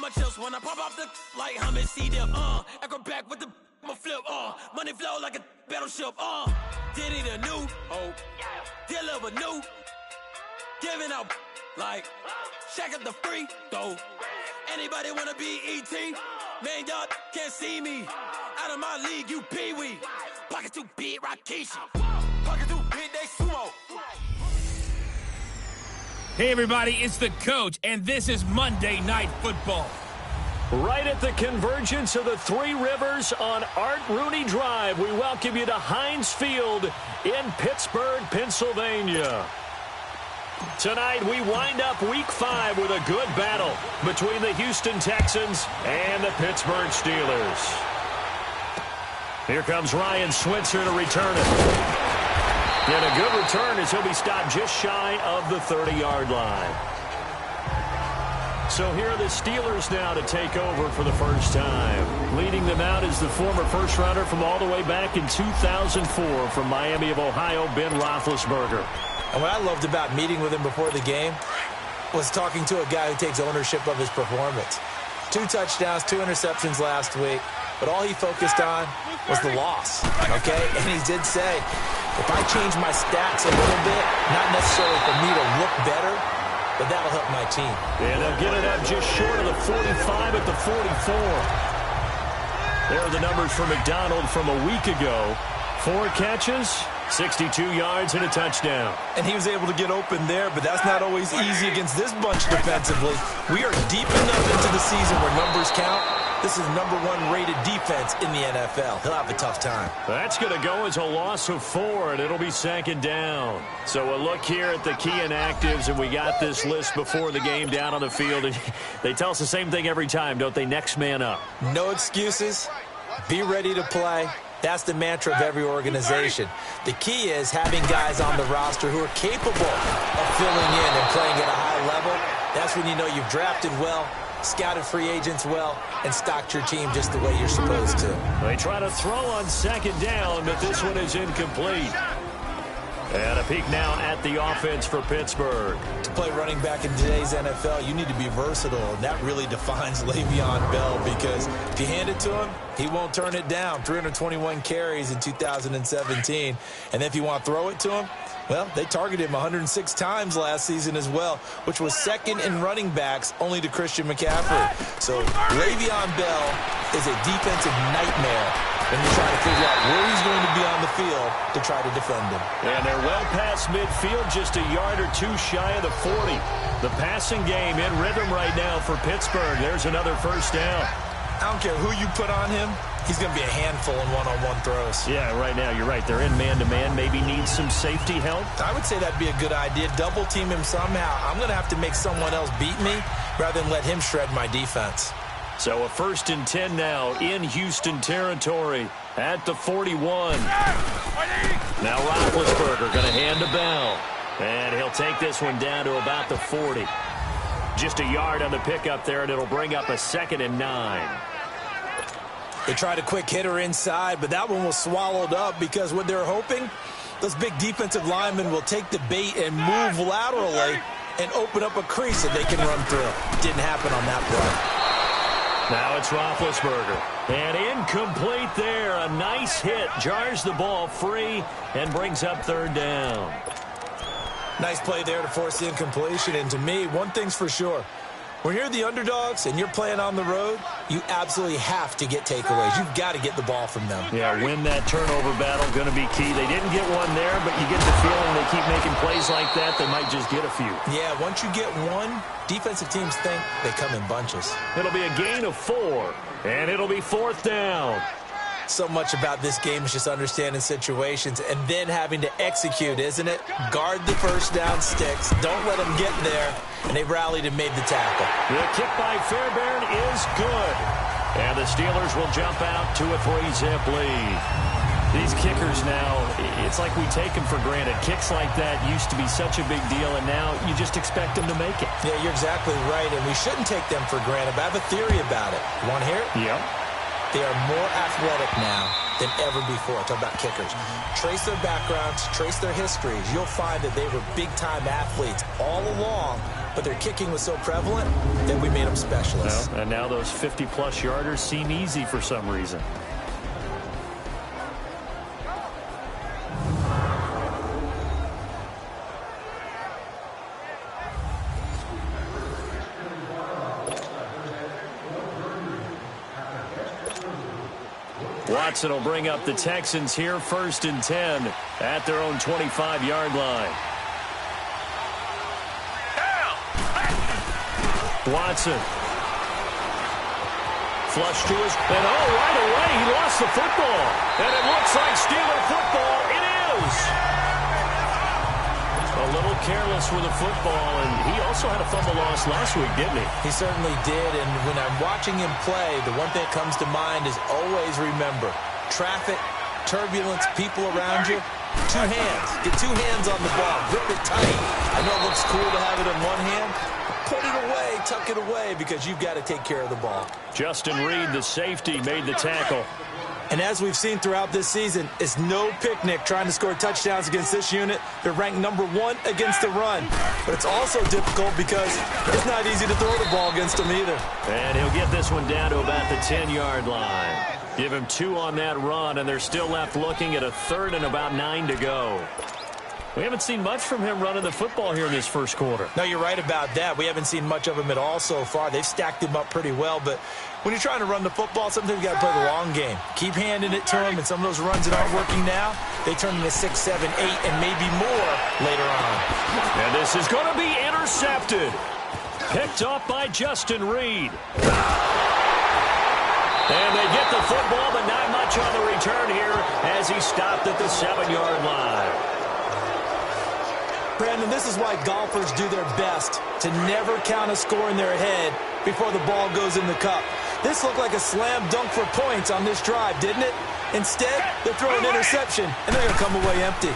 my chips when I pop off the like Hummus, see them, echo back with the I'ma flip, money flow like a battleship, did it anew, deliver new, giving out like, shack up the free, though, anybody wanna be E.T., man, y'all can't see me, out of my league, you pee-wee, pocket too big, Rakishi, pocket too big, they sumo. Hey everybody, it's the coach, and this is Monday Night Football. Right at the convergence of the Three Rivers on Art Rooney Drive, we welcome you to Heinz Field in Pittsburgh, Pennsylvania. Tonight, we wind up Week 5 with a good battle between the Houston Texans and the Pittsburgh Steelers. Here comes Ryan Switzer to return it. And a good return as he'll be stopped just shy of the 30-yard line. So here are the Steelers now to take over for the first time. Leading them out is the former first-rounder from all the way back in 2004 from Miami of Ohio, Ben Roethlisberger. And what I loved about meeting with him before the game was talking to a guy who takes ownership of his performance. 2 touchdowns, 2 interceptions last week, but all he focused on was the loss, okay? And he did say, if I change my stats a little bit, not necessarily for me to look better, but that'll help my team. And they'll get it up just short of the 45 at the 44. There are the numbers for McDonald from a week ago. 4 catches, 62 yards, and a touchdown. And he was able to get open there, but that's not always easy against this bunch defensively. We are deep enough into the season where numbers count. This is #1 rated defense in the NFL. He'll have a tough time. That's going to go as a loss of 4, and it'll be 2nd down. So a look here at the key inactives, and we got this list before the game down on the field. And they tell us the same thing every time, don't they? Next man up. No excuses. Be ready to play. That's the mantra of every organization. The key is having guys on the roster who are capable of filling in and playing at a high level. That's when you know you've drafted well, scouted free agents well, and stocked your team just the way you're supposed to. They try to throw on 2nd down, but this one is incomplete. And a peek now at the offense for Pittsburgh. To play running back in today's NFL, you need to be versatile, and that really defines Le'Veon Bell, because if you hand it to him, he won't turn it down. 321 carries in 2017. And if you want to throw it to him, well, they targeted him 106 times last season as well, which was 2nd in running backs only to Christian McCaffrey. So Le'Veon Bell is a defensive nightmare when you try to figure out where he's going to be on the field to try to defend him. And they're well past midfield, just a yard or 2 shy of the 40. The passing game in rhythm right now for Pittsburgh. There's another first down. I don't care who you put on him. He's going to be a handful in one-on-one throws. Yeah, right now, you're right. They're in man-to-man. Maybe need some safety help. I would say that'd be a good idea. Double team him somehow. I'm going to have to make someone else beat me rather than let him shred my defense. So a 1st and 10 now in Houston territory at the 41. Now Roethlisberger going to hand to Bell. And he'll take this one down to about the 40. Just a yard on the pickup there, and it'll bring up a 2nd and 9. They tried a quick hitter inside, but that one was swallowed up because what they're hoping, those big defensive linemen will take the bait and move laterally and open up a crease that they can run through. Didn't happen on that play. Now it's Roethlisberger. And incomplete there. A nice hit. Jars the ball free and brings up 3rd down. Nice play there to force the incompletion. And to me, one thing's for sure. When you're the underdogs and you're playing on the road, you absolutely have to get takeaways. You've got to get the ball from them. Yeah, win that turnover battle, going to be key. They didn't get one there, but you get the feeling they keep making plays like that, they might just get a few. Yeah, once you get one, defensive teams think they come in bunches. It'll be a gain of 4, and it'll be 4th down. So much about this game is just understanding situations and then having to execute, isn't it? Guard the first down sticks. Don't let them get there. And they rallied and made the tackle. The kick by Fairbairn is good. And the Steelers will jump out to a 3-zip lead. These kickers now, it's like we take them for granted. Kicks like that used to be such a big deal, and now you just expect them to make it. Yeah, you're exactly right, and we shouldn't take them for granted. But I have a theory about it. You want to hear it? Yep. They are more athletic now than ever before. Talk about kickers. Trace their backgrounds, trace their histories. You'll find that they were big-time athletes all along, but but their kicking was so prevalent that we made them specialists. Well, and now those 50-plus yarders seem easy for some reason. Watson will bring up the Texans here, 1st and 10 at their own 25-yard line. Watson. Flush to his, and right away he lost the football. And it looks like Steeler football. It is. A little careless with the football, and he also had a fumble loss last week, didn't he? He certainly did, and when I'm watching him play, the one thing that comes to mind is always remember, traffic, turbulence, people around you, 2 hands. Get 2 hands on the ball. Grip it tight. I know it looks cool to have it in one hand. Put it away, tuck it away, because you've got to take care of the ball. Justin Reed, the safety, made the tackle. And as we've seen throughout this season, it's no picnic trying to score touchdowns against this unit. They're ranked #1 against the run. But it's also difficult because it's not easy to throw the ball against them either. And he'll get this one down to about the 10-yard line. Give him 2 on that run, and they're still left looking at a 3rd and about 9 to go. We haven't seen much from him running the football here in this first quarter. No, you're right about that. We haven't seen much of him at all so far. They've stacked him up pretty well, but when you're trying to run the football, sometimes you got to play the long game. Keep handing it to him, and some of those runs that aren't working now, they turn into 6, 7, 8, and maybe more later on. And this is going to be intercepted. Picked up by Justin Reed. And they get the football, but not much on the return here as he stopped at the 7-yard line. Brandon, this is why golfers do their best to never count a score in their head before the ball goes in the cup. This looked like a slam dunk for points on this drive, didn't it? Instead, they're throwing an interception, and they're going to come away empty.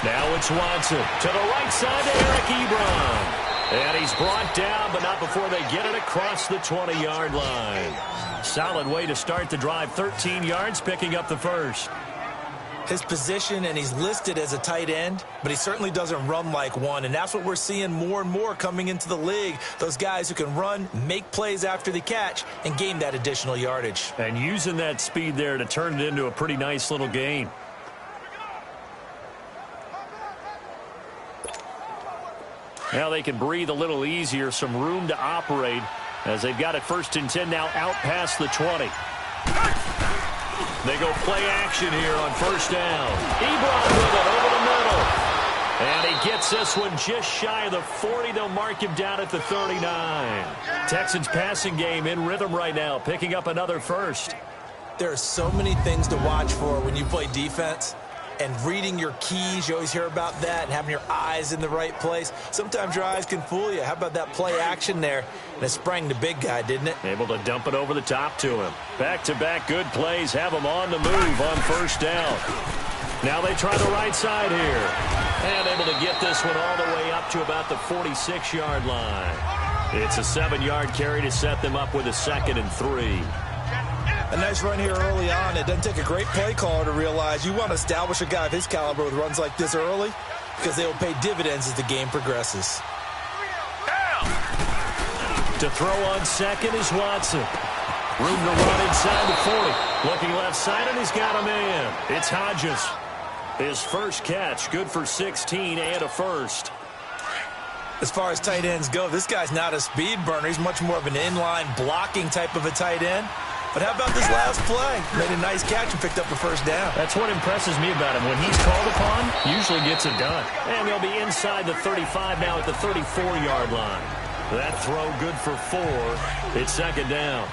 Now it's Watson to the right side to Eric Ebron. And he's brought down, but not before they get it across the 20-yard line. Solid way to start the drive. 13 yards, picking up the first. His position, and he's listed as a tight end, but he certainly doesn't run like one, and that's what we're seeing more and more coming into the league. Those guys who can run, make plays after the catch, and gain that additional yardage. And using that speed there to turn it into a pretty nice little gain. Now they can breathe a little easier, some room to operate as they've got it 1st and 10 now out past the 20. They go play action here on 1st down. Ebron with it over the middle. And he gets this one just shy of the 40. They'll mark him down at the 39. Texans passing game in rhythm right now, picking up another first. There are so many things to watch for when you play defense. And reading your keys, you always hear about that, and having your eyes in the right place. Sometimes your eyes can fool you. How about that play action there? And it sprang the big guy, didn't it? Able to dump it over the top to him. Back-to-back good plays have him on the move on 1st down. Now they try the right side here. And able to get this one all the way up to about the 46-yard line. It's a 7-yard carry to set them up with a 2nd and 3. A nice run here early on. It doesn't take a great play caller to realize you want to establish a guy of his caliber with runs like this early because they will pay dividends as the game progresses. To throw on 2nd is Watson. Room to run inside the 40. Looking left side, and he's got a man. It's Hodges. His first catch, good for 16 and a first. As far as tight ends go, this guy's not a speed burner. He's much more of an inline blocking type of a tight end. But how about this last play? Made a nice catch and picked up the 1st down. That's what impresses me about him. When he's called upon, usually gets it done. And they'll be inside the 35 now at the 34-yard line. That throw good for 4. It's 2nd down.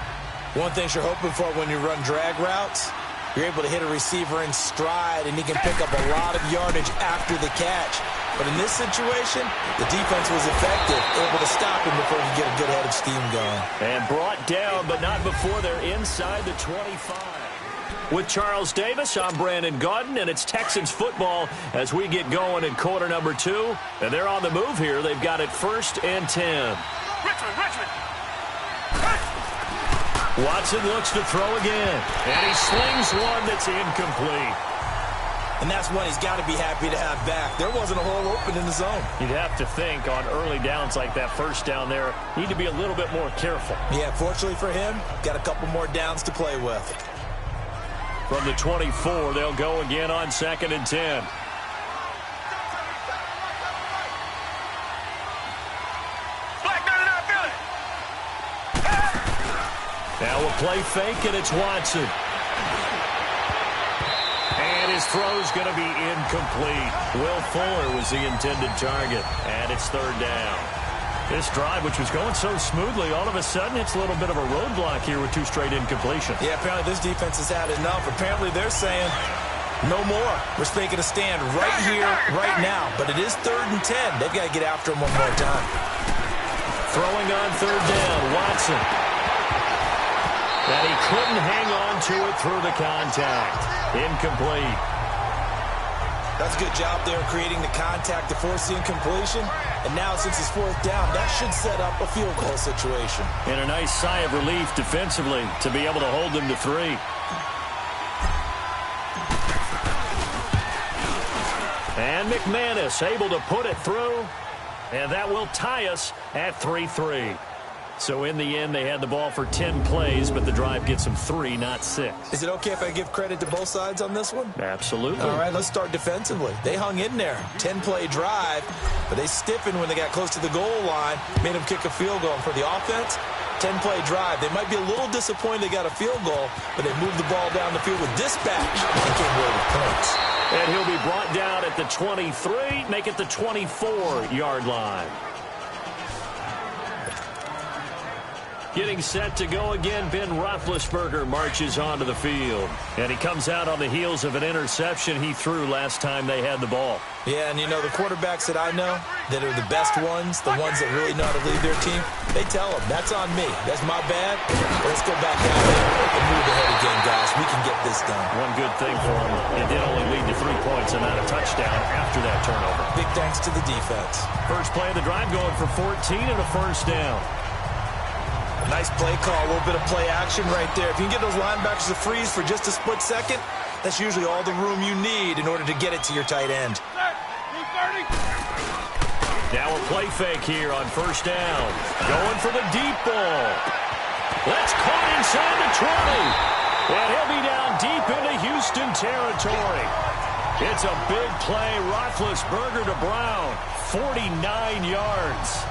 One thing you're hoping for when you run drag routes, you're able to hit a receiver in stride, and he can pick up a lot of yardage after the catch. But in this situation, the defense was effective, able to stop him before he could get a good head of steam going. And brought down, but not before they're inside the 25. With Charles Davis, I'm Brandon Gaudin, and it's Texans football as we get going in quarter number 2. And they're on the move here. They've got it 1st and 10. Richmond. Watson looks to throw again, and he slings one that's incomplete. And that's one he's got to be happy to have back. There wasn't a hole open in the zone. You'd have to think on early downs like that first down there, need to be a little bit more careful. Yeah, fortunately for him, got a couple more downs to play with. From the 24, they'll go again on 2nd and 10. Now a play fake, and it's Watson. And his throw's going to be incomplete. Will Fuller was the intended target, and it's 3rd down. This drive, which was going so smoothly, all of a sudden it's a little bit of a roadblock here with 2 straight incompletions. Yeah, apparently this defense has had enough. Apparently they're saying no more. We're making a stand right here, right now. But it is 3rd and 10. They've got to get after him one more time. Throwing on 3rd down, Watson. And he couldn't hang on to it through the contact. Incomplete. That's a good job there creating the contact to force the incompletion. And now since it's 4th down, that should set up a field goal situation. And a nice sigh of relief defensively to be able to hold them to 3. And McManus able to put it through. And that will tie us at 3-3. So in the end, they had the ball for 10 plays, but the drive gets them 3, not 6. Is it okay if I give credit to both sides on this one? Absolutely. All right, let's start defensively. They hung in there. 10-play drive, but they stiffened when they got close to the goal line, made them kick a field goal. And for the offense, 10-play drive. They might be a little disappointed they got a field goal, but they moved the ball down the field with dispatch and came away with points. And he'll be brought down at the 23, make it the 24-yard line. Getting set to go again, Ben Roethlisberger marches onto the field. And he comes out on the heels of an interception he threw last time they had the ball. Yeah, and you know, the quarterbacks that I know that are the best ones, the ones that really know how to lead their team, they tell them, that's on me. That's my bad. Let's go back out there and move ahead again, guys. We can get this done. One good thing for him, it did only lead to 3 points and not a touchdown after that turnover. Big thanks to the defense. First play of the drive going for 14 and a 1st down. Nice play call, a little bit of play action right there. If you can get those linebackers to freeze for just a split second, that's usually all the room you need in order to get it to your tight end. Now a play fake here on 1st down. Going for the deep ball. That's caught inside the 20. And he'll be down deep into Houston territory. It's a big play. Roethlisberger to Brown. 49 yards.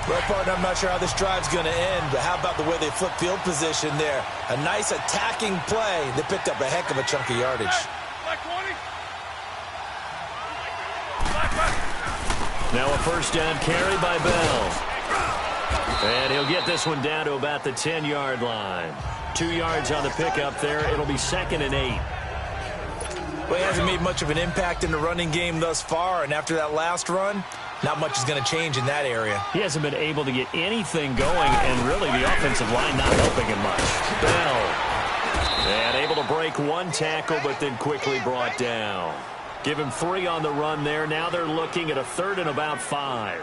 Well, partner, I'm not sure how this drive's going to end, but how about the way they flip field position there? A nice attacking play. They picked up a heck of a chunk of yardage. Now a 1st down carry by Bell. And he'll get this one down to about the 10-yard line. 2 yards on the pickup there. It'll be 2nd and 8. Well, he hasn't made much of an impact in the running game thus far, and after that last run, not much is going to change in that area. He hasn't been able to get anything going, and really the offensive line not helping him much. Bell. And able to break 1 tackle, but then quickly brought down. Give him 3 on the run there. Now they're looking at a 3rd and about 5.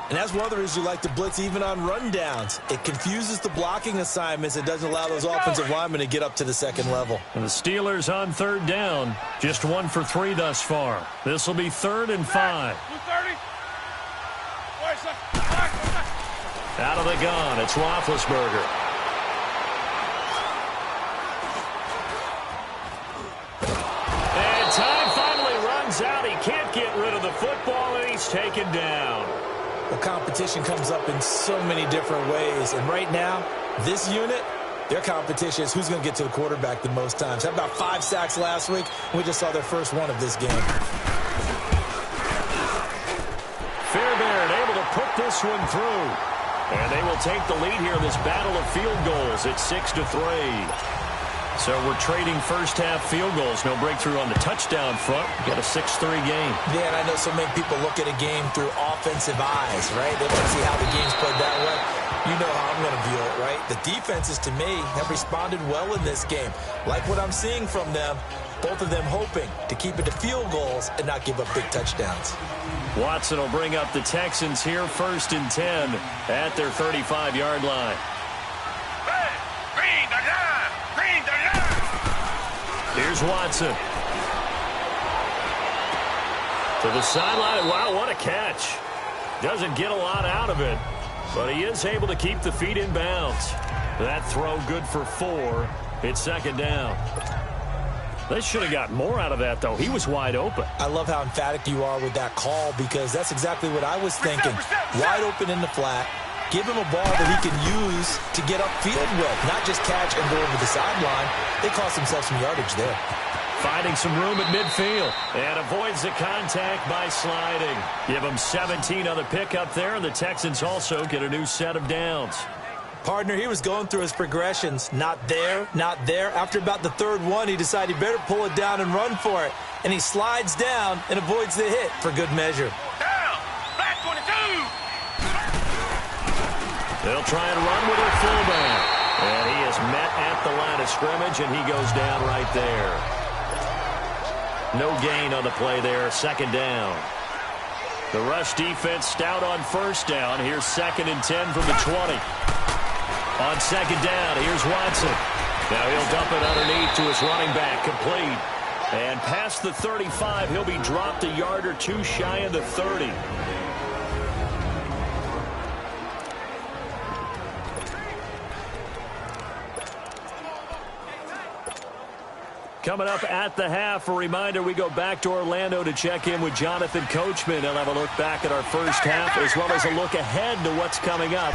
And that's one of the reasons you like to blitz even on rundowns. It confuses the blocking assignments. It doesn't allow those offensive linemen to get up to the 2nd level. And the Steelers on 3rd down. Just 1 for 3 thus far. This will be 3rd and 5. Out of the gun, it's Roethlisberger. And time finally runs out. He can't get rid of the football, and he's taken down. Well, competition comes up in so many different ways. And right now, this unit, their competition is who's going to get to the quarterback the most times. How about 5 sacks last week? We just saw their first one of this game. Fairbairn able to put this one through. And they will take the lead here in this battle of field goals. It's 6-3. So we're trading first-half field goals. No breakthrough on the touchdown front. We've got a 6-3 game. Yeah, and I know so many people look at a game through offensive eyes, right? They want to see how the game's played that way. You know how I'm going to view it, right? The defenses, to me, have responded well in this game. Like what I'm seeing from them, both of them hoping to keep it to field goals and not give up big touchdowns. Watson will bring up the Texans here 1st and 10 at their 35-yard line. Here's Watson. To the sideline. Wow, what a catch. Doesn't get a lot out of it, but he is able to keep the feet in bounds. That throw good for 4. It's second down. They should have got more out of that, though. He was wide open. I love how emphatic you are with that call because that's exactly what I was thinking. Wide open in the flat. Give him a ball that he can use to get upfield with, not just catch and go over the sideline. They cost themselves some yardage there. Finding some room at midfield and avoids the contact by sliding. Give him 17 on the pickup there, and the Texans also get a new set of downs. Partner, he was going through his progressions. Not there, not there. After about the third one, he decided he better pull it down and run for it. And he slides down and avoids the hit for good measure. Down! Back 22! They'll try and run with their fullback. And he is met at the line of scrimmage, and he goes down right there. No gain on the play there, second down. The rush defense stout on first down. Here's 2nd and 10 from the 20. On second down, here's Watson. Now he'll dump it underneath to his running back, complete. And past the 35, he'll be dropped a yard or two shy of the 30. Coming up at the half, a reminder, we go back to Orlando to check in with Jonathan Coachman. He'll have a look back at our first half as well as a look ahead to what's coming up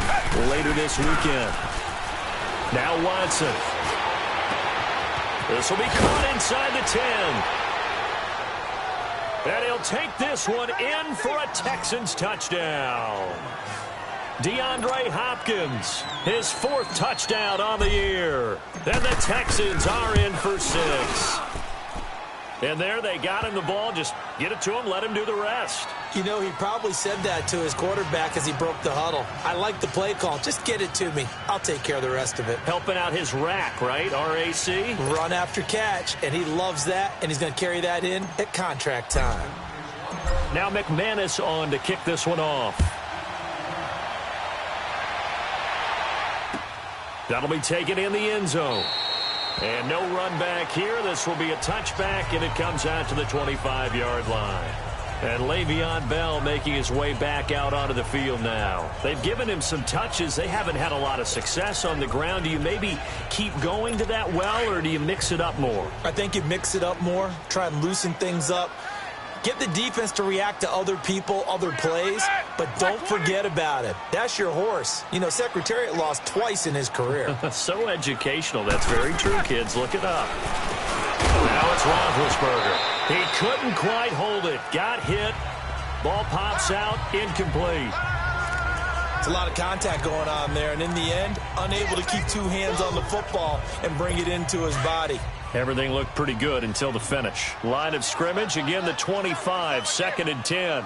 later this weekend. Now Watson. This will be caught inside the 10. And he'll take this one in for a Texans touchdown. DeAndre Hopkins, his 4th touchdown on the year. And the Texans are in for 6. And there they got him the ball. Just get it to him, let him do the rest. You know, he probably said that to his quarterback as he broke the huddle. I like the play call. Just get it to me. I'll take care of the rest of it. Helping out his rack, right? RAC? Run after catch, and he loves that, and he's going to carry that in at contract time. Now McManus on to kick this one off. That'll be taken in the end zone. And no run back here. This will be a touchback, and it comes out to the 25-yard line. And Le'Veon Bell making his way back out onto the field now. They've given him some touches. They haven't had a lot of success on the ground. Do you maybe keep going to that well, or do you mix it up more? I think you mix it up more, try and loosen things up. Get the defense to react to other people, other plays, but don't forget about it. That's your horse. You know, Secretariat lost twice in his career. So educational. That's very true, kids. Look it up. Now it's Roethlisberger. He couldn't quite hold it. Got hit. Ball pops out. Incomplete. It's a lot of contact going on there, and in the end, unable to keep 2 hands on the football and bring it into his body. Everything looked pretty good until the finish. Line of scrimmage, again the 25, 2nd and 10.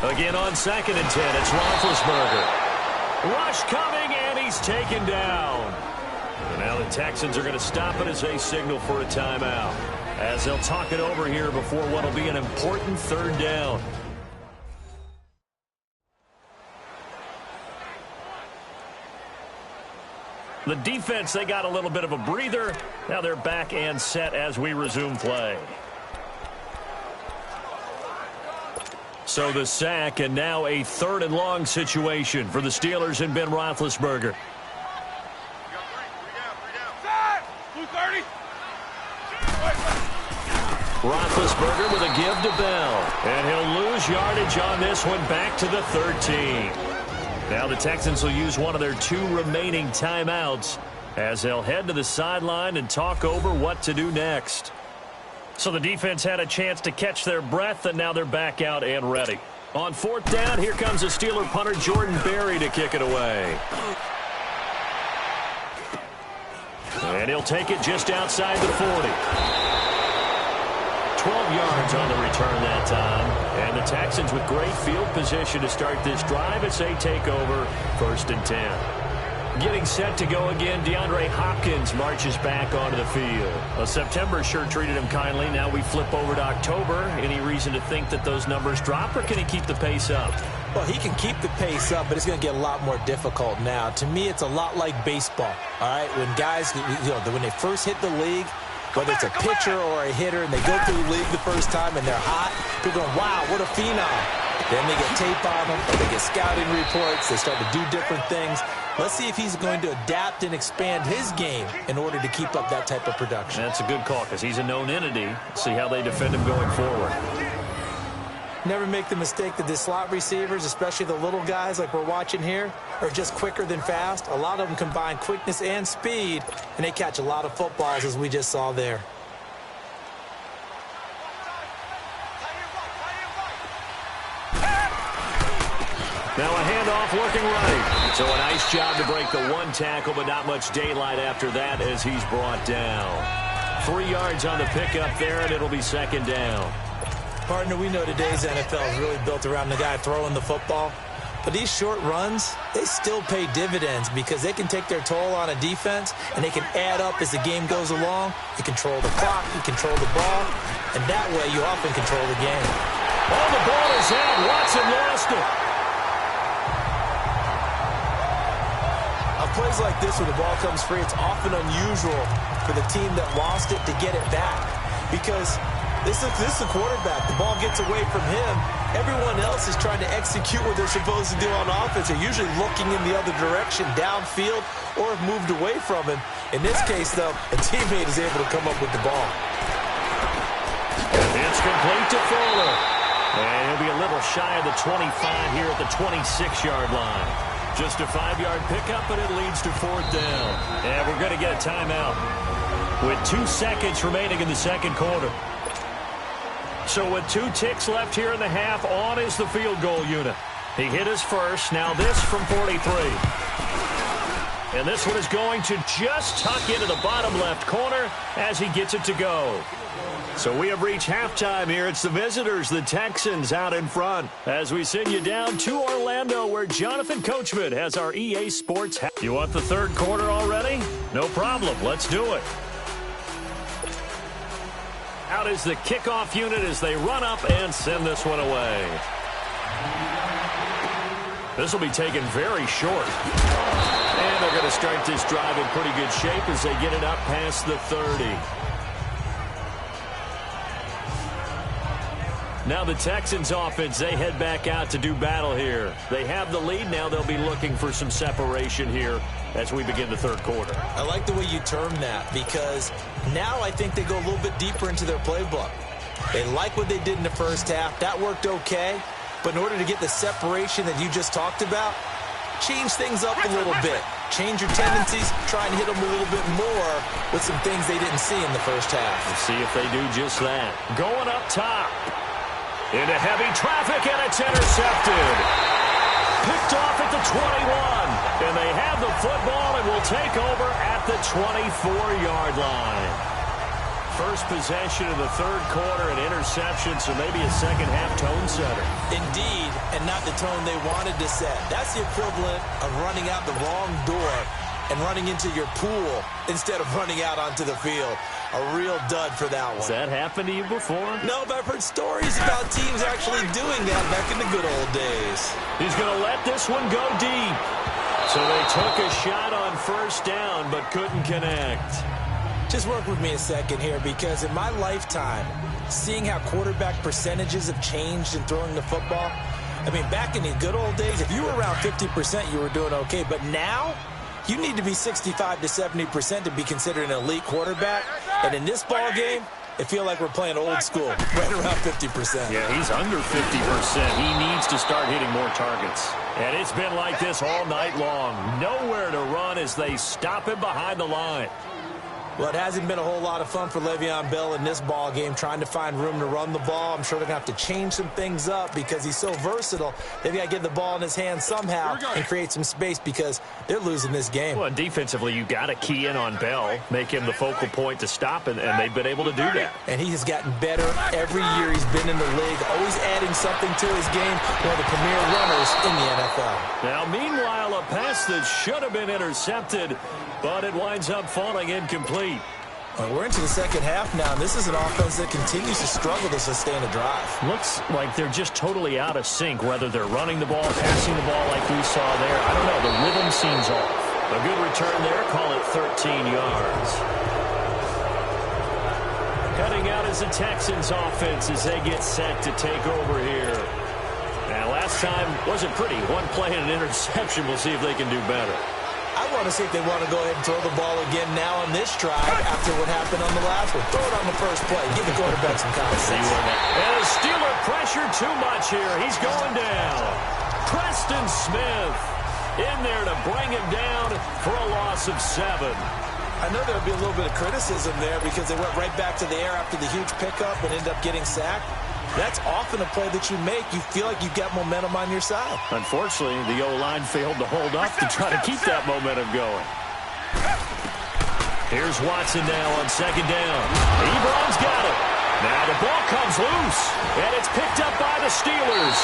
Again on 2nd and 10, it's Roethlisberger. Rush coming, and he's taken down. And now the Texans are going to stop it as they signal for a timeout, as they'll talk it over here before what will be an important 3rd down. The defense, they got a little bit of a breather. Now they're back and set as we resume play. So the sack, and now a 3rd and long situation for the Steelers and Ben Roethlisberger. Roethlisberger with a give to Bell. And he'll lose yardage on this one, back to the 13. Now the Texans will use one of their 2 remaining timeouts as they'll head to the sideline and talk over what to do next. So the defense had a chance to catch their breath, and now they're back out and ready. On 4th down, here comes the Steeler punter Jordan Berry to kick it away. And he'll take it just outside the 40. 12 yards on the return that time. And the Texans with great field position to start this drive as they take over 1st and 10. Getting set to go again, DeAndre Hopkins marches back onto the field. Well, September sure treated him kindly. Now we flip over to October. Any reason to think that those numbers drop, or can he keep the pace up? Well, he can keep the pace up, but it's going to get a lot more difficult now. To me, it's a lot like baseball, all right? When guys, you know, when they first hit the league, whether it's a pitcher or a hitter, and they go through the league the first time and they're hot, people go, wow, what a phenom. Then they get tape on them, or they get scouting reports, they start to do different things. Let's see if he's going to adapt and expand his game in order to keep up that type of production. That's a good call because he's a known entity. See how they defend him going forward. Never make the mistake that the slot receivers, especially the little guys like we're watching here, are just quicker than fast. A lot of them combine quickness and speed, and they catch a lot of footballs, as we just saw there. Now a handoff looking right. So a nice job to break the one tackle, but not much daylight after that as he's brought down. 3 yards on the pickup there, and it'll be second down. Partner, we know today's NFL is really built around the guy throwing the football. But these short runs, they still pay dividends because they can take their toll on a defense, and they can add up as the game goes along. You control the clock, you control the ball, and that way you often control the game. Oh, the ball is out. Watson lost it. On plays like this where the ball comes free, it's often unusual for the team that lost it to get it back because this is a quarterback. The ball gets away from him. Everyone else is trying to execute what they're supposed to do on offense. They're usually looking in the other direction, downfield, or have moved away from him. In this case, though, a teammate is able to come up with the ball. It's complete to Fuller. And he'll be a little shy of the 25 here at the 26-yard line. Just a 5-yard pickup, but it leads to fourth down. And we're going to get a timeout with 2 seconds remaining in the second quarter. So with 2 ticks left here in the half, on is the field goal unit. He hit his first. Now this from 43. And this one is going to just tuck into the bottom left corner as he gets it to go. So we have reached halftime here. It's the visitors, the Texans, out in front. As we send you down to Orlando, where Jonathan Coachman has our EA Sports. You want the third quarter already? No problem. Let's do it. Out is the kickoff unit as they run up and send this one away. This will be taken very short. And they're going to start this drive in pretty good shape as they get it up past the 30. Now the Texans offense, they head back out to do battle here. They have the lead. Now they'll be looking for some separation here as we begin the third quarter. I like the way you term that because now I think they go a little bit deeper into their playbook. They like what they did in the first half. That worked okay. But in order to get the separation that you just talked about, change things up a little bit. Change your tendencies. Try and hit them a little bit more with some things they didn't see in the first half. Let's see if they do just that. Going up top. Into heavy traffic, and it's intercepted. Picked off at the 21. And they have the football and will take over at the 24-yard line. First possession of the third quarter, an interception, so maybe a second-half tone setter. Indeed, and not the tone they wanted to set. That's the equivalent of running out the wrong door and running into your pool instead of running out onto the field. A real dud for that one. Has that happened to you before? No, but I've heard stories about teams actually doing that back in the good old days. He's going to let this one go deep. So they took a shot on first down, but couldn't connect. Just work with me a second here, because in my lifetime, seeing how quarterback percentages have changed in throwing the football, I mean, back in the good old days, if you were around 50%, you were doing okay. But now, you need to be 65 to 70% to be considered an elite quarterback. And in this ball game, it feels like we're playing old school, right around 50%. Yeah, he's under 50%. He needs to start hitting more targets. And it's been like this all night long. Nowhere to run as they stop him behind the line. Well, it hasn't been a whole lot of fun for Le'Veon Bell in this ball game, trying to find room to run the ball. I'm sure they're going to have to change some things up because he's so versatile. They've got to get the ball in his hands somehow and create some space because they're losing this game. Well, defensively, you got to key in on Bell, make him the focal point to stop, and they've been able to do that. And he has gotten better every year he's been in the league, always adding something to his game. One of the premier runners in the NFL. Now, meanwhile, a pass that should have been intercepted, but it winds up falling incomplete. Well, we're into the second half now, and this is an offense that continues to struggle to sustain a drive. Looks like they're just totally out of sync, whether they're running the ball, passing the ball like we saw there. I don't know. The rhythm seems off. A good return there. Call it 13 yards. Heading out as the Texans offense as they get set to take over here. Now, last time wasn't pretty. One play and an interception. We'll see if they can do better. I want to see if they want to go ahead and throw the ball again now on this drive after what happened on the last one. Throw it on the first play. Give the quarterback some common sense. And a Steeler pressure too much here. He's going down. Preston Smith in there to bring him down for a loss of 7. I know there'll be a little bit of criticism there because they went right back to the air after the huge pickup and ended up getting sacked. That's often a play that you make. You feel like you've got momentum on your side. Unfortunately, the O-line failed to hold up to try to keep that momentum going. Here's Watson now on second down. Ebron's got it. Now the ball comes loose, and it's picked up by the Steelers.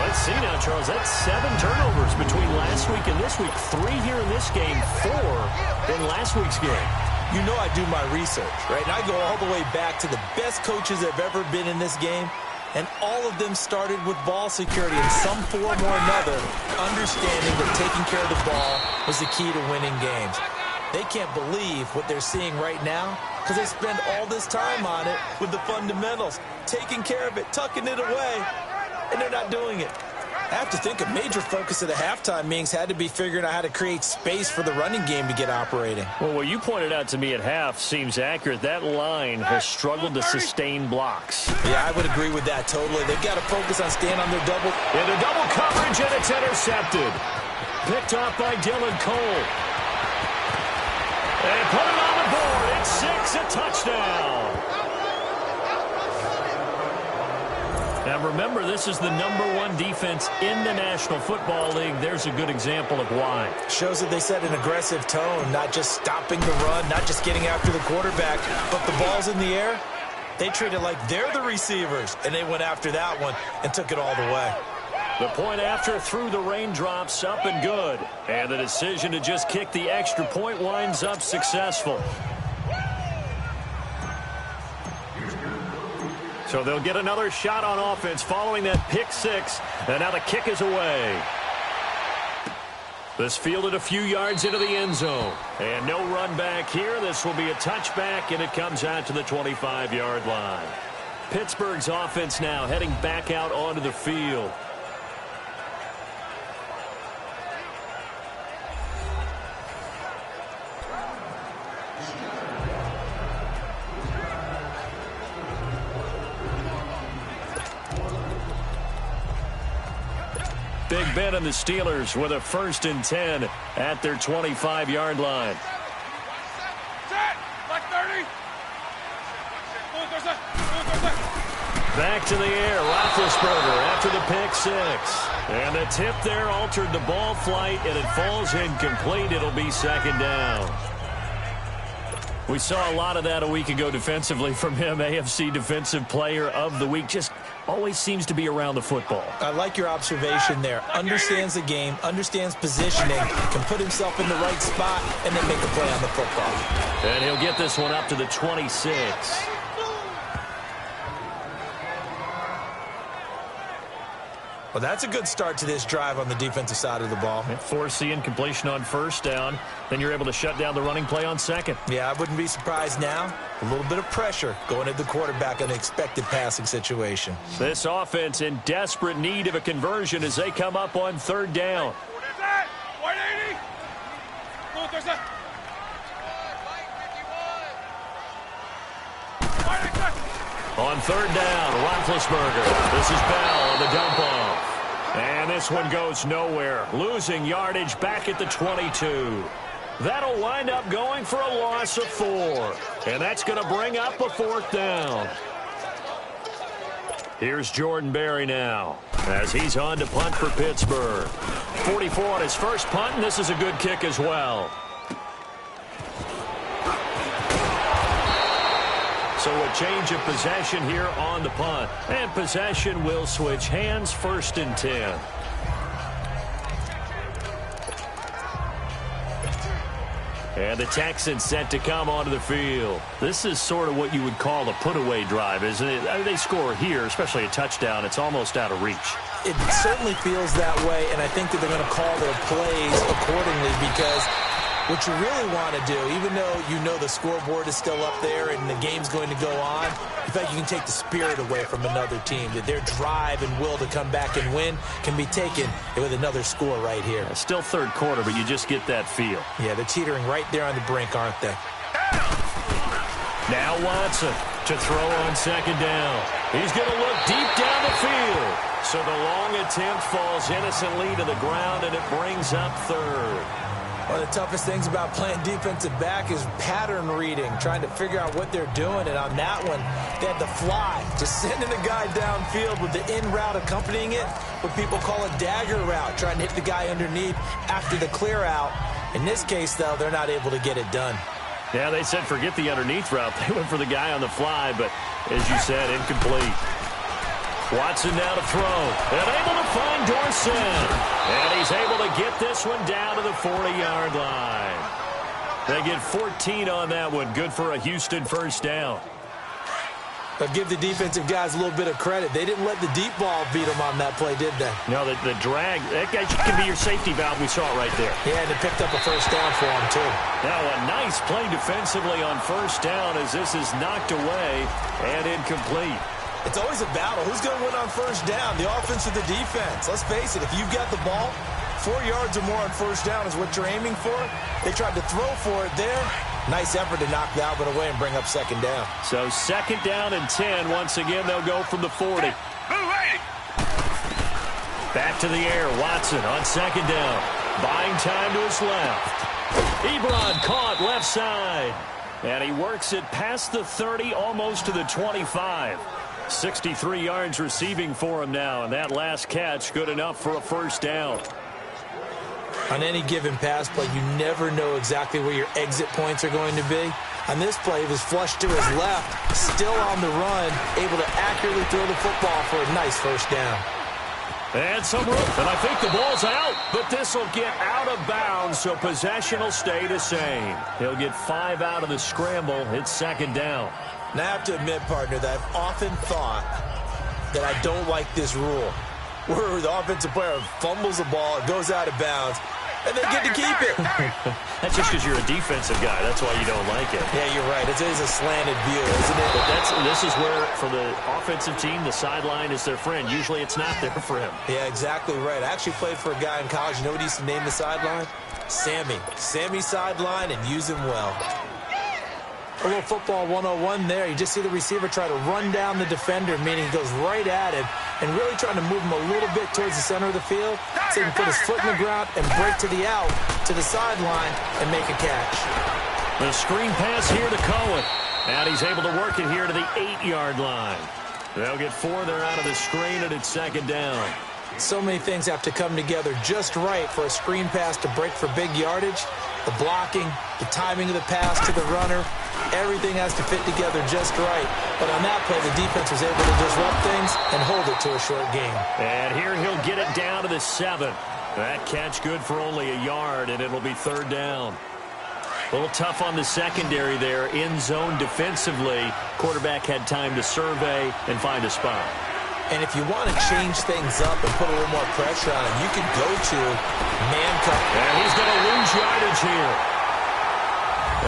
Let's see now, Charles. That's 7 turnovers between last week and this week. 3 here in this game, 4 in last week's game. You know I do my research, right? And I go all the way back to the best coaches that have ever been in this game, and all of them started with ball security in some form or another, understanding that taking care of the ball was the key to winning games. They can't believe what they're seeing right now because they spend all this time on it with the fundamentals, taking care of it, tucking it away, and they're not doing it. I have to think a major focus of the halftime meetings had to be figuring out how to create space for the running game to get operating. Well, what you pointed out to me at half seems accurate. That line has struggled to sustain blocks. Yeah, I would agree with that totally. They've got to focus on staying on their double. Into double coverage, and it's intercepted. Picked off by Dylan Cole. And put it on the board. It's 6, a touchdown. Now, remember, this is the #1 defense in the National Football League. There's a good example of why. Shows that they set an aggressive tone, not just stopping the run, not just getting after the quarterback, but the ball's in the air. They treat it like they're the receivers, and they went after that one and took it all the way. The point after through the raindrops, up and good. And the decision to just kick the extra point winds up successful. So they'll get another shot on offense following that pick 6. And now the kick is away. This fielded a few yards into the end zone. And no run back here. This will be a touchback, and it comes out to the 25-yard line. Pittsburgh's offense now heading back out onto the field. Big Ben and the Steelers with a 1st and 10 at their 25-yard line. Back to the air, Roethlisberger after the pick 6. And the tip there altered the ball flight, and it falls incomplete. It'll be 2nd down. We saw a lot of that a week ago defensively from him. AFC Defensive Player of the Week. Just always seems to be around the football. I like your observation there. Understands the game, understands positioning, can put himself in the right spot, and then make a play on the football. And he'll get this one up to the 26. Well, that's a good start to this drive on the defensive side of the ball. Force the incompletion on 1st down. Then you're able to shut down the running play on 2nd. Yeah, I wouldn't be surprised now. A little bit of pressure going at the quarterback in an expected passing situation. This offense in desperate need of a conversion as they come up on 3rd down. On 3rd down, Roethlisberger. This is Bell on the dump off. And this one goes nowhere. Losing yardage back at the 22. That'll wind up going for a loss of 4. And that's going to bring up a 4th down. Here's Jordan Berry now as he's on to punt for Pittsburgh. 44 on his first punt, and this is a good kick as well. So a change of possession here on the punt. And possession will switch hands, 1st and 10. And the Texans set to come onto the field. This is sort of what you would call a put-away drive, isn't it? I mean, they score here, especially a touchdown. It's almost out of reach. It certainly feels that way, and I think that they're going to call their plays accordingly because what you really want to do, even though you know the scoreboard is still up there and the game's going to go on, in fact, you can take the spirit away from another team, that their drive and will to come back and win can be taken with another score right here. Still third quarter, but you just get that feel. Yeah, they're teetering right there on the brink, aren't they? Now Watson to throw on second down. He's going to look deep down the field. So the long attempt falls innocently to the ground, and it brings up third. One of the toughest things about playing defensive back is pattern reading, trying to figure out what they're doing. And on that one, they had the fly, just sending a guy downfield with the in route accompanying it, what people call a dagger route, trying to hit the guy underneath after the clear out. In this case, though, they're not able to get it done. Yeah, they said forget the underneath route. They went for the guy on the fly, but as you said, incomplete. Watson now to throw, and able to find Dorsett. And he's able to get this one down to the 40-yard line. They get 14 on that one. Good for a Houston first down. But give the defensive guys a little bit of credit. They didn't let the deep ball beat them on that play, did they? No, the drag, that guy can be your safety valve. We saw it right there. Yeah, and it picked up a first down for him, too. Now a nice play defensively on first down as this is knocked away and incomplete. It's always a battle. Who's going to win on first down, the offense or the defense? Let's face it, if you've got the ball, 4 yards or more on first down is what you're aiming for. They tried to throw for it there. Nice effort to knock that one away and bring up second down. So second down and 10. Once again, they'll go from the 40. Back to the air. Watson on second down. Buying time to his left. Ebron caught left side. And he works it past the 30, almost to the 25. 63 yards receiving for him now. And that last catch good enough for a first down. On any given pass play, you never know exactly where your exit points are going to be. On this play, he was flushed to his left, still on the run, able to accurately throw the football for a nice first down. And some room, and I think the ball's out, but this will get out of bounds, so possession will stay the same. He'll get 5 out of the scramble. It's second down. Now, I have to admit, partner, that I've often thought that I don't like this rule, where the offensive player fumbles the ball, it goes out of bounds, and they get to keep it. That's just because you're a defensive guy. That's why you don't like it. Yeah, you're right. It is a slanted view, isn't it? But this is where, for the offensive team, the sideline is their friend. Usually it's not there for him. Yeah, exactly right. I actually played for a guy in college. You know what he used to name the sideline? Sammy. Sammy sideline, and use him well. A little football 101 there. You just see the receiver try to run down the defender, meaning he goes right at him and really trying to move him a little bit towards the center of the field so he can put his foot in the ground and break to the out, to the sideline, and make a catch. The screen pass here to Cohen. And he's able to work it here to the 8-yard line. They'll get 4 there out of the screen, and it's second down. So many things have to come together just right for a screen pass to break for big yardage. The blocking, the timing of the pass to the runner, everything has to fit together just right. But on that play, the defense was able to disrupt things and hold it to a short game. And here he'll get it down to the 7. That catch good for only a yard, and it'll be third down. A little tough on the secondary there. In zone defensively. Quarterback had time to survey and find a spot. And if you want to change things up and put a little more pressure on him, you can go to man coverage. And he's going to lose yardage here.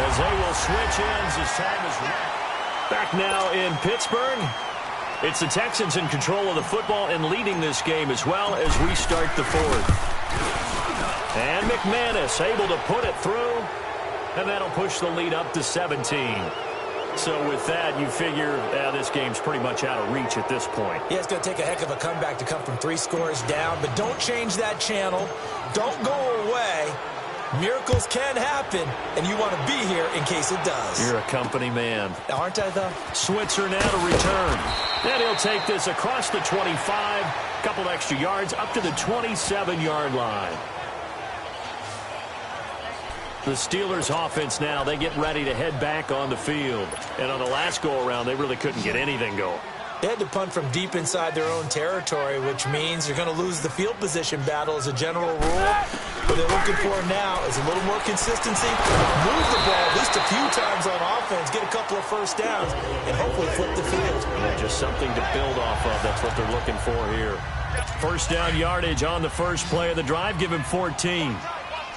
As they will switch ends as time is back now in Pittsburgh. It's the Texans in control of the football and leading this game as well as we start the fourth. And McManus able to put it through. And that'll push the lead up to 17. So with that, you figure this game's pretty much out of reach at this point. Yeah, it's going to take a heck of a comeback to come from 3 scores down. But don't change that channel. Don't go away. Miracles can happen, and you want to be here in case it does. You're a company man. Aren't I, though? Switzer now to return. And he'll take this across the 25. Couple extra yards up to the 27-yard line. The Steelers' offense now, they get ready to head back on the field. And on the last go-around, they really couldn't get anything going. They had to punt from deep inside their own territory, which means you're going to lose the field position battle as a general rule. What they're looking for now is a little more consistency, move the ball at least a few times on offense, get a couple of first downs, and hopefully flip the field. Yeah, just something to build off of. That's what they're looking for here. First down yardage on the first play of the drive. Give him 14.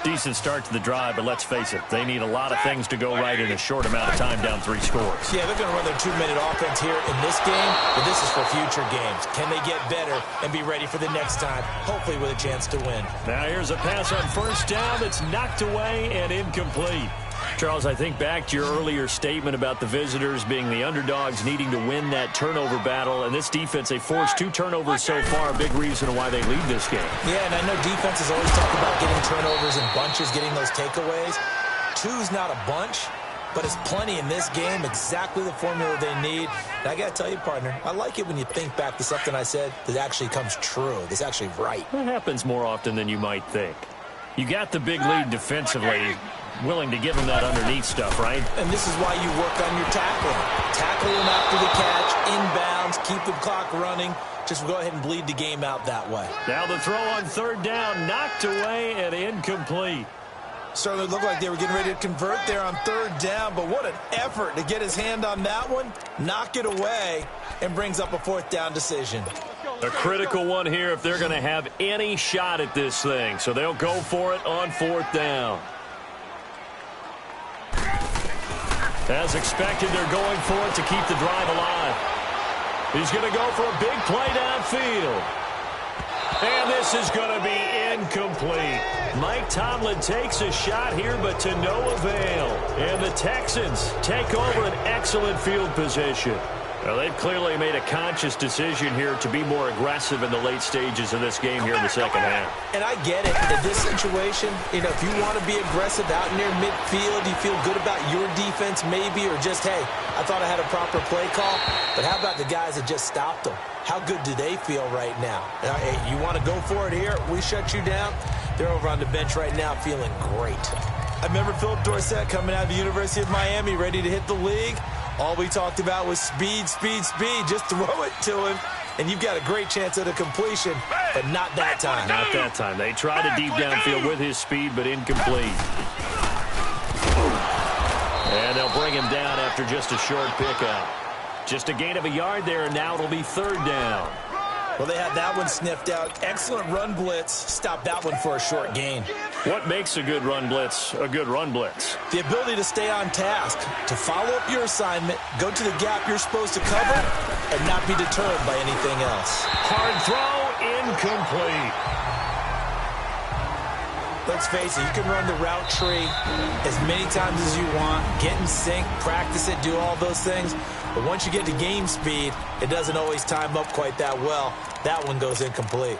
Decent start to the drive, but let's face it, they need a lot of things to go right in a short amount of time, down 3 scores. Yeah, they're going to run their 2-minute offense here in this game, but this is for future games. Can they get better and be ready for the next time, hopefully with a chance to win? Now here's a pass on first down that's knocked away and incomplete. Charles, I think back to your earlier statement about the visitors being the underdogs, needing to win that turnover battle. And this defense, they forced 2 turnovers so far, a big reason why they lead this game. Yeah, and I know defenses always talk about getting turnovers in bunches, getting those takeaways. 2's not a bunch, but it's plenty in this game, exactly the formula they need. And I got to tell you, partner, I like it when you think back to something I said that actually comes true, that's actually right. It happens more often than you might think. You got the big lead defensively, willing to give them that underneath stuff, right? And this is why you work on your tackling. Tackle them after the catch, inbounds, keep the clock running. Just go ahead and bleed the game out that way. Now the throw on third down, knocked away and incomplete. Certainly looked like they were getting ready to convert there on third down, but what an effort to get his hand on that one, knock it away, and brings up a 4th down decision. A critical one here if they're going to have any shot at this thing. So they'll go for it on 4th down. As expected, they're going for it to keep the drive alive. He's going to go for a big play downfield. And this is going to be incomplete. Mike Tomlin takes a shot here, but to no avail. And the Texans take over an excellent field position. Well, they've clearly made a conscious decision here to be more aggressive in the late stages of this game here in the second half. And I get it. In this situation, you know, if you want to be aggressive out near midfield, you feel good about your defense maybe, or just, hey, I thought I had a proper play call. But how about the guys that just stopped them? How good do they feel right now? Hey, you want to go for it here? We shut you down. They're over on the bench right now feeling great. I remember Philip Dorsett coming out of the University of Miami ready to hit the league. All we talked about was speed, speed, speed. Just throw it to him, and you've got a great chance at a completion, but not that time. Not that time. They tried a deep downfield with his speed, but incomplete. And they'll bring him down after just a short pickup. Just a gain of a yard there, and now it'll be 3rd down. Well, they had that one sniffed out. Excellent run blitz. Stop that one for a short gain. What makes a good run blitz a good run blitz? The ability to stay on task, to follow up your assignment, go to the gap you're supposed to cover, and not be deterred by anything else. Hard throw, incomplete. Let's face it, you can run the route tree as many times as you want, get in sync, practice it, do all those things. But once you get to game speed, it doesn't always time up quite that well. That one goes incomplete.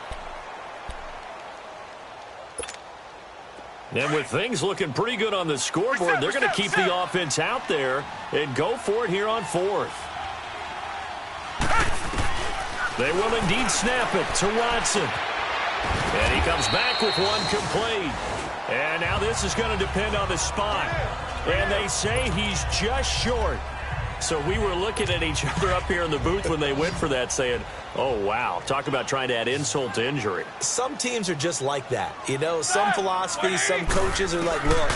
And with things looking pretty good on the scoreboard, they're going to keep the offense out there and go for it here on 4th. They will indeed snap it to Watson. And he comes back with one complete. And now this is going to depend on the spot. And they say he's just short. So we were looking at each other up here in the booth when they went for that saying, oh, wow, talk about trying to add insult to injury. Some teams are just like that. You know, some philosophies, some coaches are like, look,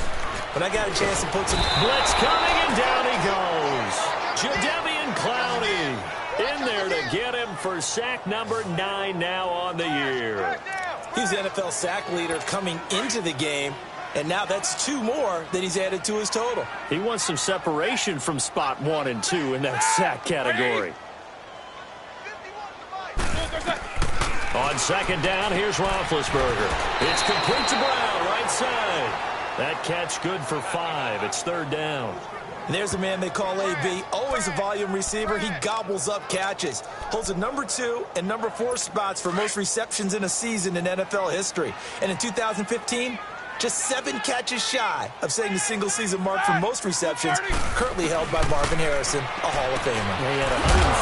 when I got a chance to put some... Blitz coming, and down he goes. Jadeveon Clowney in there to get him for sack number 9 now on the year. He's the NFL sack leader coming into the game. And now that's 2 more that he's added to his total. He wants some separation from spot 1 and 2 in that sack category. On 2nd down, here's Roethlisberger. It's complete to Brown, right side. That catch good for 5. It's 3rd down. And there's a man they call AB, always a volume receiver. He gobbles up catches. Holds the number 2 and number 4 spots for most receptions in a season in NFL history. And in 2015... just 7 catches shy of setting the single-season mark for most receptions, currently held by Marvin Harrison, a Hall of Famer. He had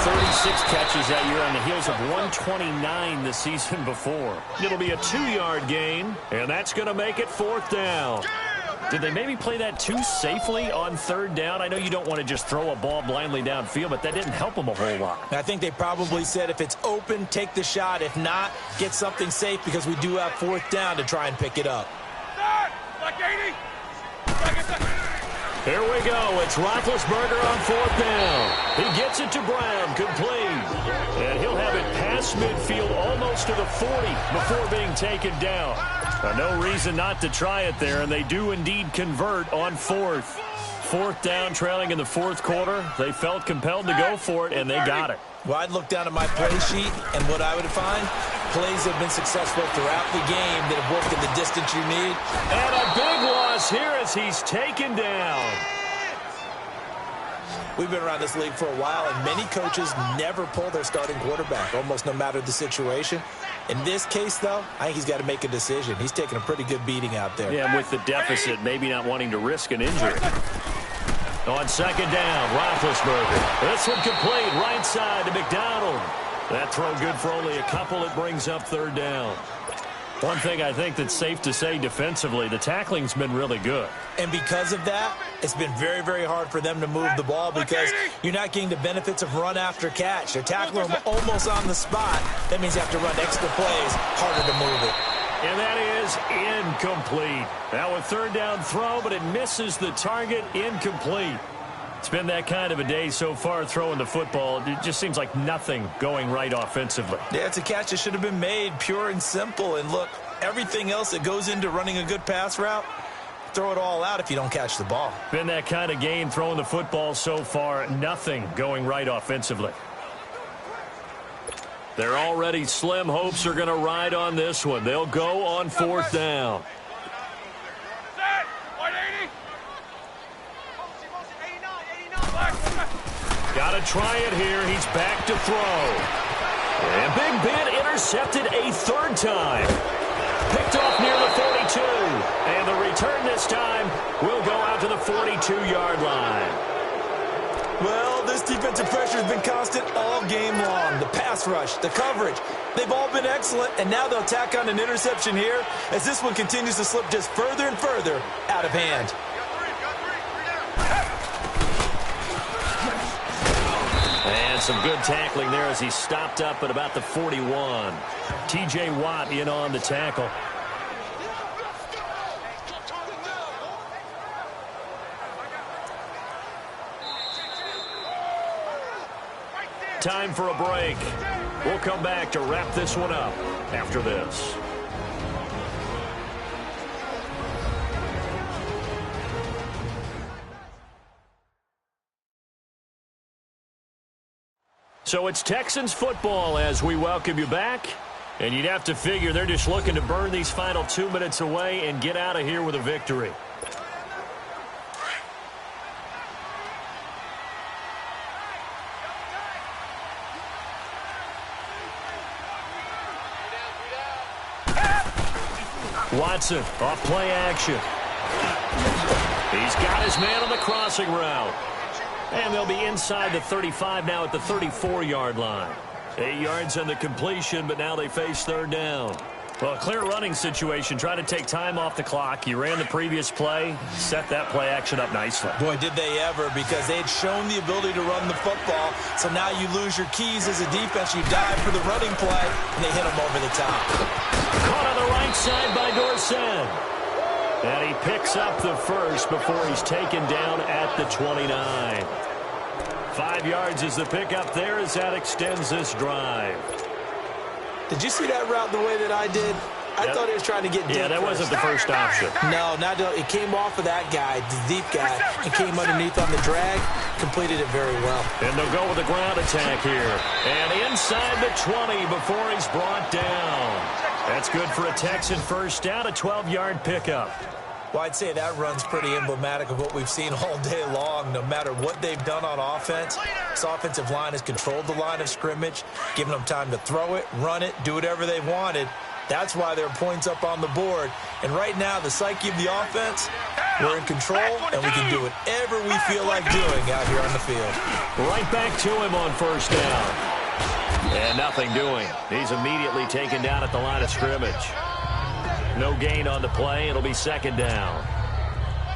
136 catches that year on the heels of 129 the season before. It'll be a 2-yard gain, and that's going to make it 4th down. Did they maybe play that too safely on 3rd down? I know you don't want to just throw a ball blindly downfield, but that didn't help them a whole lot. I think they probably said if it's open, take the shot. If not, get something safe because we do have 4th down to try and pick it up. Here we go. It's Roethlisberger on 4th down. He gets it to Brown, complete. And he'll have it past midfield almost to the 40 before being taken down. No reason not to try it there, and they do indeed convert on fourth. Fourth down, trailing in the fourth quarter. They felt compelled to go for it, and they got it. Well, I'd look down at my play sheet, and what I would find, plays have been successful throughout the game that have worked at the distance you need. And a big loss here as he's taken down. We've been around this league for a while, and many coaches never pull their starting quarterback, almost no matter the situation. In this case, though, I think he's got to make a decision. He's taking a pretty good beating out there. Yeah, and with the deficit, maybe not wanting to risk an injury. On second down, Roethlisberger. This one complete, right side to McDonald. That throw good for only a couple. It brings up third down. One thing I think that's safe to say defensively, the tackling's been really good. And because of that, it's been very, very hard for them to move the ball because you're not getting the benefits of run after catch. They're tackling them almost on the spot. That means you have to run extra plays, harder to move it. And that is incomplete. Now a third down throw, but it misses the target. Incomplete. It's been that kind of a day so far throwing the football. It just seems like nothing going right offensively. Yeah, it's a catch that should have been made, pure and simple. And look, everything else that goes into running a good pass route, throw it all out if you don't catch the ball. Been that kind of game throwing the football so far. Nothing going right offensively. They're already slim hopes are going to ride on this one. They'll go on fourth down. Got to try it here. He's back to throw. And Big Ben intercepted a third time. Picked off near the 42. And the return this time will go out to the 42-yard line. Well, this defensive pressure has been constant all game long. The pass rush, the coverage, they've all been excellent, and now they'll tack on an interception here as this one continues to slip just further and further out of hand. And some good tackling there as he stopped up at about the 41. T.J. Watt in on the tackle. Time for a break. We'll come back to wrap this one up after this. So it's Texans football as we welcome you back. And you'd have to figure they're just looking to burn these final 2 minutes away and get out of here with a victory. Watson off play action. He's got his man on the crossing route. And they'll be inside the 35 now at the 34-yard line. 8 yards on the completion, but now they face third down. Well, a clear running situation. Try to take time off the clock. You ran the previous play, set that play action up nicely. Boy, did they ever, because they had shown the ability to run the football. So now you lose your keys as a defense. You dive for the running play, and they hit them over the top. Caught on the right side by Dorsett. And he picks up the first before he's taken down at the 29. 5 yards is the pickup there as that extends this drive. Did you see that route the way that I did? I thought he was trying to get deep. Yeah, that wasn't the first option. No, it came off of that guy, the deep guy, and came underneath on the drag. Completed it very well. And they'll go with a ground attack here. And inside the 20 before he's brought down. That's good for a Texan first down, a 12-yard pickup. Well, I'd say that run's pretty emblematic of what we've seen all day long. No matter what they've done on offense, this offensive line has controlled the line of scrimmage, given them time to throw it, run it, do whatever they wanted. That's why there are points up on the board. And right now, the psyche of the offense, we're in control, and we can do whatever we feel like doing out here on the field. Right back to him on first down. And nothing doing. He's immediately taken down at the line of scrimmage. No gain on the play. It'll be second down.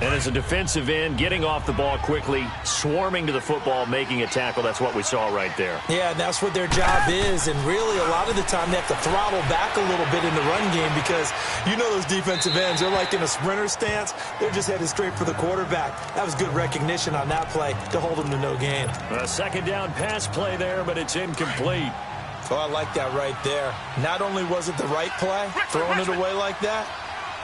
And as a defensive end, getting off the ball quickly, swarming to the football, making a tackle, that's what we saw right there. Yeah, and that's what their job is. And really, a lot of the time, they have to throttle back a little bit in the run game because you know those defensive ends, they're like in a sprinter stance. They're just headed straight for the quarterback. That was good recognition on that play to hold them to no gain. A second down pass play there, but it's incomplete. Oh, I like that right there. Not only was it the right play, throwing it away like that,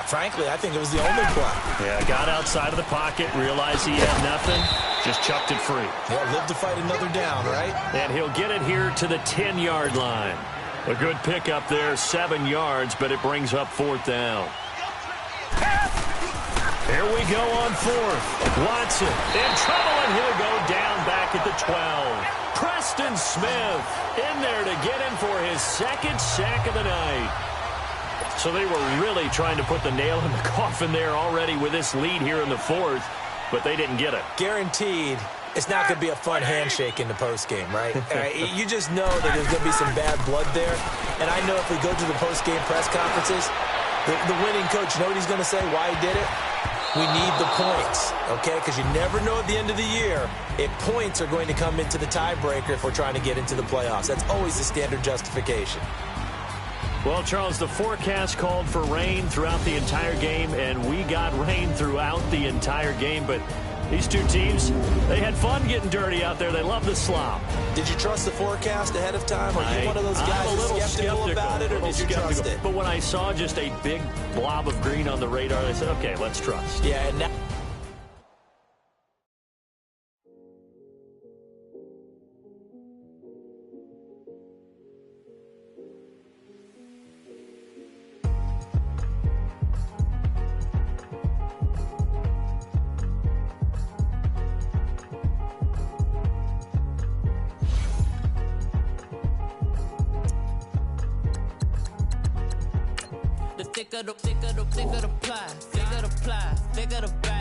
Frankly, I think it was the only play. Yeah, got outside of the pocket, realized he had nothing, just chucked it free. Yeah, live to fight another down, right? And he'll get it here to the 10-yard line. A good pickup there, 7 yards, but it brings up 4th down. Here we go on 4th. Watson in trouble, and he'll go down back at the 12. Preston Smith in there to get him for his 2nd sack of the night. So they were really trying to put the nail in the coffin there already with this lead here in the 4th, but they didn't get it. Guaranteed it's not going to be a fun handshake in the postgame, right? You just know that there's going to be some bad blood there. And I know if we go to the postgame press conferences, the winning coach, you know what he's going to say, why he did it? We need the points, okay? Because you never know at the end of the year if points are going to come into the tiebreaker if we're trying to get into the playoffs. That's always the standard justification. Well, Charles, the forecast called for rain throughout the entire game, and we got rain throughout the entire game. But these two teams, they had fun getting dirty out there. They love the slop. Did you trust the forecast ahead of time? Are you one of those guys that's skeptical about it, or did you trust it? But when I saw just a big blob of green on the radar, I said, okay, let's trust. Yeah, and now thicker the pie, thicker the pie, thicker the bag.